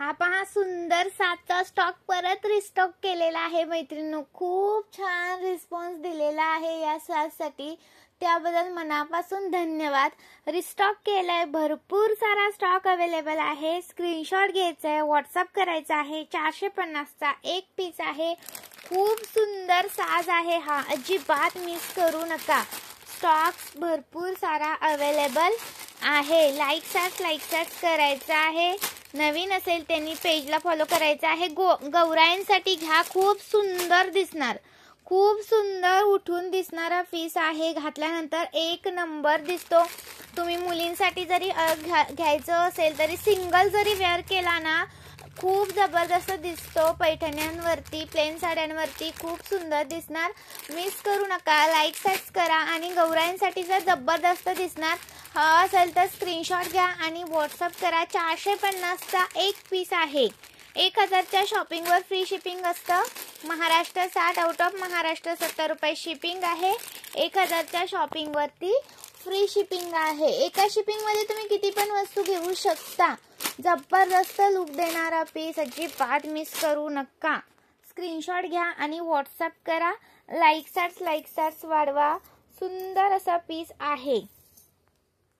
हा पहा सुंदर 7चा स्टॉक परत रिस्टॉक केलेला आहे मैत्रिणींनो. खूप छान रिस्पॉन्स दिलेला आहे या साठी, त्याबद्दल मनापासून धन्यवाद. रिस्टॉक केलाय, भरपूर सारा स्टॉक अवेलेबल आहे. स्क्रीनशॉट घ्यायचा आहे, व्हॉट्सअप करायचा आहे. 450चा एक पीस आहे. खूप सुंदर साज आहे हा, अजिबात मिस करू नका. स्टॉक्स भरपूर सारा अवेलेबल आहे. लाईक करायचा आहे. नवीन असेल त्यांनी पेजला फॉलो करायचं आहे. गौराईंसाठी घ्या, खूप सुंदर दिसणार, खूप सुंदर उठून दिसणारा पीस आहे. घातल्यानंतर एक नंबर दिसतो. तुम्ही मुलींसाठी जरी घ्यायचं असेल तरी सिंगल जरी वेअर केला ना, खूप जबरदस्त दिसतो. पैठण्यांवरती, प्लेन साड्यांवरती खूप सुंदर दिसणार. मिस करू नका. लाईक करा आणि गौराईंसाठी जर जबरदस्त दिसणार असेल तर स्क्रीनशॉट घ्या आणि व्हॉट्सअप करा. 450चा एक पीस आहे. 1000च्या शॉपिंगवर फ्री शिपिंग असतं. महाराष्ट्र 60, आउट ऑफ महाराष्ट्र 70 रुपये शिपिंग आहे. 1000च्या शॉपिंगवरती फ्री शिपिंग आहे. एका शिपिंगमध्ये तुम्ही किती पण वस्तू घेऊ शकता. जबरदस्त लुक देणारा पीस, अजिबात मिस करू नका. स्क्रीनशॉट घ्या आणि व्हॉट्सअप करा. लाईक वाढवा. सुंदर असा पीस आहे.